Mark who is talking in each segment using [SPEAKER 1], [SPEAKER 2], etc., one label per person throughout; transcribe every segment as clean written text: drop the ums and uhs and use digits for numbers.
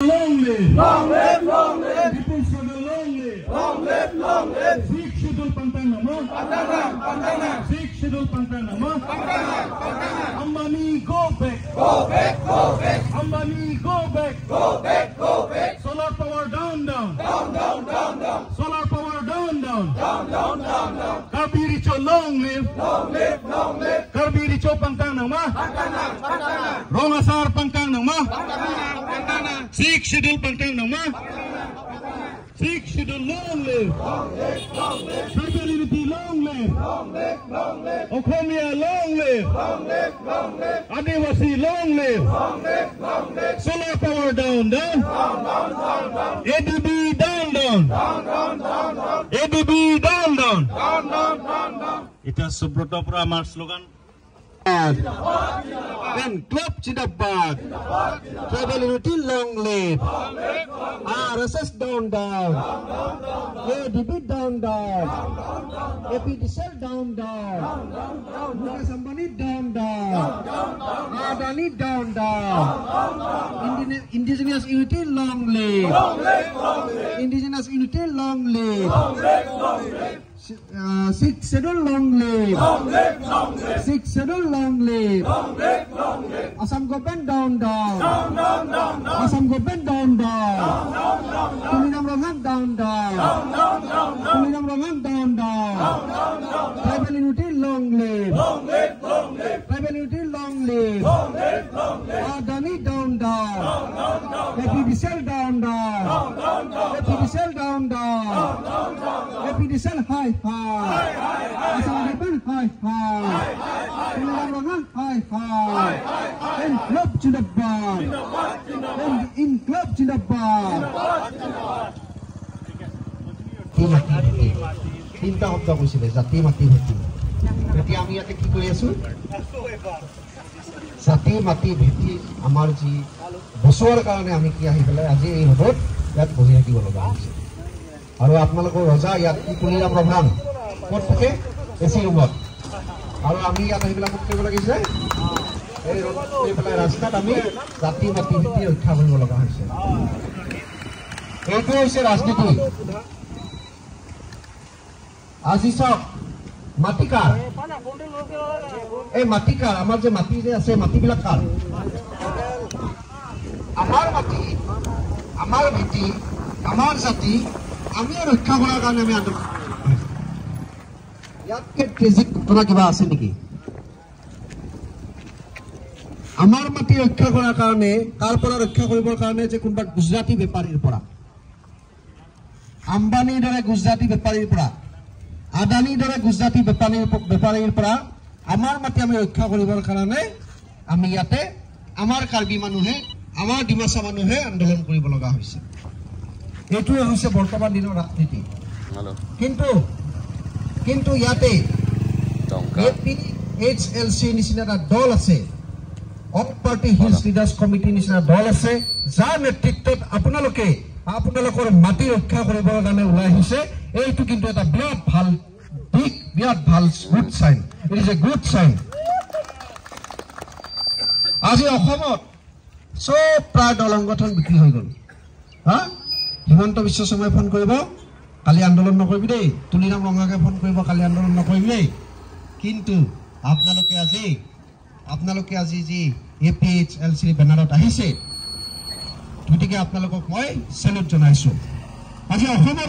[SPEAKER 1] Long live!
[SPEAKER 2] Long live! Long live!
[SPEAKER 1] People struggle, long live!
[SPEAKER 2] Long live! Long live!
[SPEAKER 1] Sixth schedule Pantang Nama!
[SPEAKER 2] Pantangan! Pantangan!
[SPEAKER 1] Sixth schedule Pantang Nama!
[SPEAKER 2] Pantangan! Pantangan!
[SPEAKER 1] Ambani, go back!
[SPEAKER 2] Go back! Go back!
[SPEAKER 1] Ambani, go back!
[SPEAKER 2] Go back! Go back!
[SPEAKER 1] Solar power down, down!
[SPEAKER 2] Down! Down! Down! Down!
[SPEAKER 1] Solar power down, down!
[SPEAKER 2] Down! Down! Down! Down!
[SPEAKER 1] Karbi Richo, long live!
[SPEAKER 2] Long live! Long live!
[SPEAKER 1] Karbi Richo Pantang Nama!
[SPEAKER 2] Pantangan! Pantangan!
[SPEAKER 1] Rongasar Pantang Nama!
[SPEAKER 2] Pantangan! Pantangan!
[SPEAKER 1] Sixth schedule Pantang Nama! Sixth schedule, long live!
[SPEAKER 2] Long live! Long live!
[SPEAKER 1] Tribal unity, long live!
[SPEAKER 2] Long live! Long live!
[SPEAKER 1] Okhomia, long live!
[SPEAKER 2] Long live! Long live!
[SPEAKER 1] Adivasi, long live!
[SPEAKER 2] Long live! Long live!
[SPEAKER 1] Solar power down, down!
[SPEAKER 2] Down! Down! Down! Down!
[SPEAKER 1] ADB down, down!
[SPEAKER 2] Down! Down! Down! Down!
[SPEAKER 1] ADB down, down!
[SPEAKER 2] Down! Down! Down! Down!
[SPEAKER 1] It is Subrata for our slogan. Then Club Chidabad. Tribal unity, long live. RSS down, down. ADB down, down. APDCL down, down. Mukesh Ambani down, down. Adani down, down. Indigenous unity, long live. Indigenous unity, long live. Sixth schedule, long live. Sixth schedule, long live. Assam government down, down. Assam government down, down. Tulinam Rangan down, down. Tulinam Rangan down, down. Tribal unity, long live. Tribal unity, long live. Adani down, down. APDCL down, down. APDCL down, down. APDCL high, high. Assam government high, high. Tulinam Rangan high, high. And Club Chidabad. And in Club Chidabad. তিনটা শব্দ কৈছিলে জাতি মাটি ভেটি এতিয়া আমি ইয়াতে কি কৰি আছো জাতি মাটি ভেটি আমাৰ যি বছৰৰ কাৰণে আমি কি আহি পেলাই আজি এই ৰ'দত ইয়াত বহি থাকিব লগা হৈছে আৰু আপোনালোকৰ ৰজা ইয়াত কি তুলিৰাম প্ৰধান ক'ত থাকে এচি ৰুমত আৰু আমি ইয়াত আহি পেলাই ক'ত কৰিব লাগিছে এই ৰ'দত এই পেলাই ৰাস্তাত আমি জাতি মাটি ভেটি ৰক্ষা কৰিব লগা হৈছে এইটো হৈছে ৰাজনীতি আজি সব মাটিকাৰ এই মাটিকাৰ আমাৰ যে মাটি যে আছে মাটিবিলাক কাৰ আমাৰ মাটি আমাৰ ভেটি আমাৰ জাতি আমি ৰক্ষা কৰাৰ কাৰণে আমি আন্দোলন ইয়াতকে ট্ৰেজিক ঘটনা কিবা আছে নেকি আমাৰ মাটি ৰক্ষা কৰাৰ কাৰণে কাৰ পৰা ৰক্ষা কৰিবৰ কাৰণে যে কোনোবা গুজৰাটী বেপাৰীৰ পৰা আম্বানীৰ দৰে গুজৰাটী বেপাৰীৰ পৰা আদানিৰ দৰে গুজৰাটী বেপাৰীৰ পৰা আমাৰ মাটি আমি ৰক্ষা কৰিবৰ কাৰণে আমি ইয়াতে আমাৰ কাৰ্বি মানুহে আমাৰ ডিমাচা মানুহে আন্দোলন কৰিব লগা হৈছে এইটোৱে হৈছে বৰ্তমান দিনৰ ৰাজনীতি কিন্তু ইয়াতে APHLC নিচিনা এটা দল আছে all party hills leaders committee নিচিনা দল আছে যাৰ নেতৃত্বত আপোনালোকৰ মাটি ৰক্ষা কৰিবৰ কাৰণে ওলাই আহিছে এইটো কিন্তু এটা বিৰাট ভাল দিক বিৰাট ভাল good sign it is a good sign আজি অসমত সব প্ৰায় দল সংগঠন বিক্ৰী হৈ গ'ল হিমন্ত বিশ্ব শৰ্মাই ফোন কৰিব কালি আন্দোলন নকৰিবি দেই তুলিৰাম ৰঙাকে ফোন কৰিব কালি আন্দোলন নকৰিবি দেই কিন্তু আপোনালোকে আজি যি APHLC বেনাৰত আহিছে গতিকে আপোনালোকক মই সেলুট জনাইছো আজি অসমৰ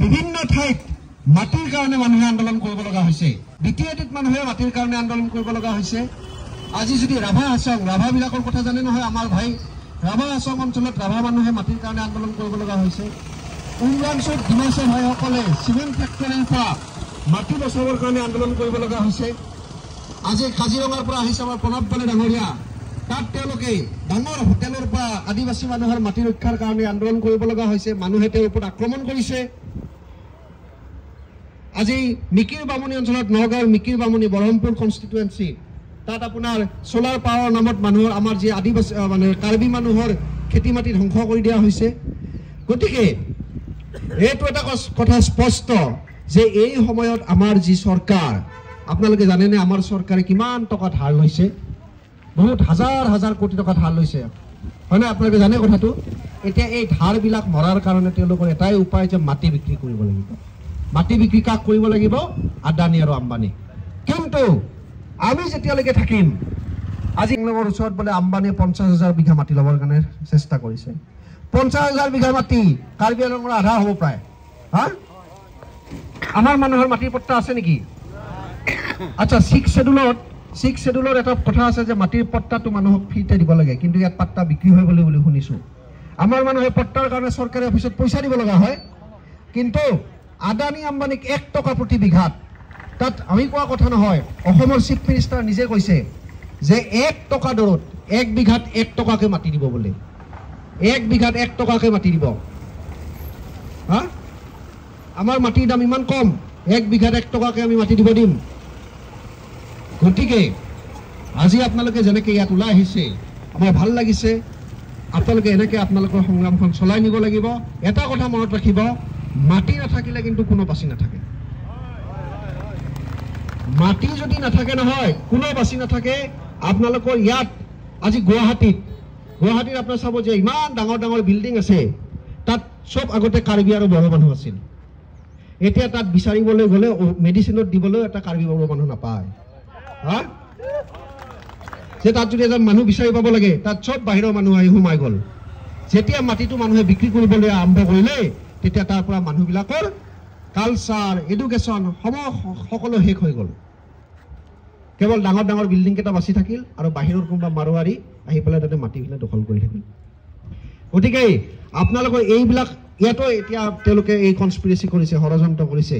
[SPEAKER 1] বিভিন্ন ঠাইত মাটিৰ কাৰণে মানুহে আন্দোলন কৰিব লগা হৈছে দ্বিতীয়টিত মানুহে মাটিৰ কাৰণে আন্দোলন কৰিব লগা হৈছে আজি যদি ৰাভাবিলাকৰ কথা জানে নহয় আমাৰ ভাই ৰাভা আছং অঞ্চলত ৰাভা মানুহে মাটিৰ কাৰণে আন্দোলন কৰিব লগা হৈছে উমৰাংশত ডিমাচা ভাইসকলে চিমেণ্ট ফেক্টৰীৰ পৰা মাটি বচাবৰ কাৰণে আন্দোলন কৰিব লগা হৈছে আজি কাজিৰঙাৰ পৰা আহিছে আমাৰ প্ৰণৱ বালে ডাঙৰীয়া তাত তেওঁলোকে ডাঙৰ হোটেলৰ পৰা আদিবাসী মানুহৰ মাটি ৰক্ষাৰ কাৰণে আন্দোলন কৰিব লগা হৈছে মানুহে তেওঁৰ ওপৰত আক্ৰমণ কৰিছে আজি মিকিৰ বামুণী অঞ্চলত নগাঁৱৰ মিকিৰ বামুণী বৰহমপুৰ কনষ্টিটুৱেঞ্চি তাত আপোনাৰ সোলাৰ পাৱাৰ নামত মানুহৰ আমাৰ যি আদিবাসী মানে কাৰ্বি মানুহৰ খেতি মাটি ধ্বংস কৰি দিয়া হৈছে গতিকে এইটো এটা কথা স্পষ্ট যে এই সময়ত আমাৰ যি চৰকাৰ আপোনালোকে জানেনে আমাৰ চৰকাৰে কিমান টকা ধাৰ লৈছে বহুত হাজাৰ হাজাৰ কোটি টকা ধাৰ লৈছে, হয়নে? আপোনালোকে জানে কথাটো। এতিয়া এই ধাৰবিলাক মৰাৰ কাৰণে তেওঁলোকৰ এটাই উপায় যে মাটি বিক্ৰী কৰিব লাগিব। মাটি বিক্ৰী কাক কৰিব লাগিব? আদানী আৰু আম্বানী। কিন্তু আমি যেতিয়ালৈকে থাকিম, আজি তেওঁলোকৰ ওচৰত বোলে আম্বানীয়ে 50,000 বিঘা মাটি ল'বৰ কাৰণে চেষ্টা কৰিছে। 50,000 বিঘা মাটি কাৰ্বি আংলঙৰ আধা হ'ব প্ৰায়। হা, আমাৰ মানুহৰ মাটিৰ পট্টা আছে নেকি? আচ্ছা, 6 শেডুলত এটা কথা আছে যে মাটিৰ পট্টাটো মানুহক ফ্ৰীতে দিব লাগে, কিন্তু ইয়াত পাট্টা বিক্ৰী হয় বুলি শুনিছোঁ। আমাৰ মানুহে পট্টাৰ কাৰণে চৰকাৰী অফিচত পইচা দিব লগা হয়, কিন্তু আদানী আম্বানীক 1 টকা প্ৰতি বিঘাত, তাত আমি কোৱা কথা নহয়, অসমৰ চিফ মিনিষ্টাৰ নিজে কৈছে যে 1 টকা দৰত 1 বিঘাত 1 টকাকৈ মাটি দিব বোলে। 1 বিঘাত 1 টকাকৈ মাটি দিব। হা, আমাৰ মাটিৰ দাম ইমান কম, 1 বিঘাত 1 টকাকৈ আমি মাটি দিব দিম। গতিকে আজি আপোনালোকে যেনেকৈ ইয়াত ওলাই আহিছে, আমাৰ ভাল লাগিছে। আপোনালোকে এনেকৈ আপোনালোকৰ সংগ্ৰামখন চলাই নিব লাগিব। এটা কথা মনত ৰাখিব, মাটি নাথাকিলে কিন্তু কোনো বাচি নাথাকে। মাটি যদি নাথাকে নহয়, কোনো বাচি নাথাকে। আপোনালোকৰ ইয়াত আজি গুৱাহাটীত আপোনাৰ চাব যে ইমান ডাঙৰ ডাঙৰ বিল্ডিং আছে, তাত চব আগতে কাৰ্বি আৰু বড়ো মানুহ আছিল। এতিয়া তাত বিচাৰিবলৈ গ'লে মেডিচিনত দিবলৈও এটা কাৰ্বি বড়ো মানুহ নাপায়। হা, যে তাত যদি এজন মানুহ বিচাৰি পাব লাগে, তাত চব বাহিৰৰ মানুহ আহি সোমাই গ'ল। যেতিয়া মাটিটো মানুহে বিক্ৰী কৰিবলৈ আৰম্ভ কৰিলে, তেতিয়া তাৰ পৰা মানুহবিলাকৰ কালচাৰ, এডুকেশ্যন সকলো শেষ হৈ গ'ল। কেৱল ডাঙৰ ডাঙৰ বিল্ডিং কেইটা বাচি থাকিল আৰু বাহিৰৰ কোনোবা মাৰোৱাৰী আহি পেলাই তাতে মাটিবিলাক দখল কৰি থাকিল। গতিকে আপোনালোকৰ এইবিলাক ইয়াতো এতিয়া তেওঁলোকে এই কনস্পিৰেচি কৰিছে, ষড়যন্ত্ৰ কৰিছে,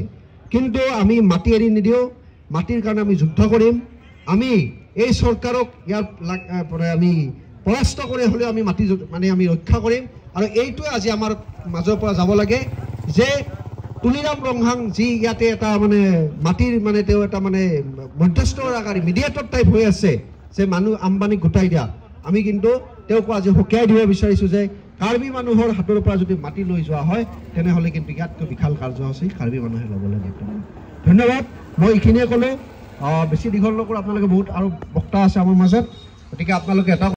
[SPEAKER 1] কিন্তু আমি মাটি এৰি নিদিওঁ। মাটিৰ কাৰণে আমি যুদ্ধ কৰিম। আমি এই চৰকাৰক ইয়াৰ পৰা আমি পৰাস্ত কৰি হ'লেও আমি মাটি আমি ৰক্ষা কৰিম। আৰু এইটোৱে আজি আমাৰ মাজৰ পৰা যাব লাগে যে তুলিৰাম ৰংহাং যি ইয়াতে এটা মাটিৰ তেওঁ এটা মধ্যস্থতাকাৰী মিডিয়েটৰ টাইপ হৈ আছে, যে মানুহ আম্বানীক গোটাই দিয়া। আমি কিন্তু তেওঁক আজি সকীয়াই দিব বিচাৰিছোঁ যে কাৰ্বি মানুহৰ হাতৰ পৰা যদি মাটি লৈ যোৱা হয়, তেনেহ'লে কিন্তু ইয়াতকৈ বিশাল কাৰ্যসূচী কাৰ্বি মানুহে ল'বলৈ বৰ্তমান। ধন্যবাদ। মই এইখিনিয়ে ক'লোঁ, বেছি দীঘল নকৰোঁ। আপোনালোকে বহুত আৰু বক্তা আছে আমাৰ মাজত, গতিকে আপোনালোকে এটা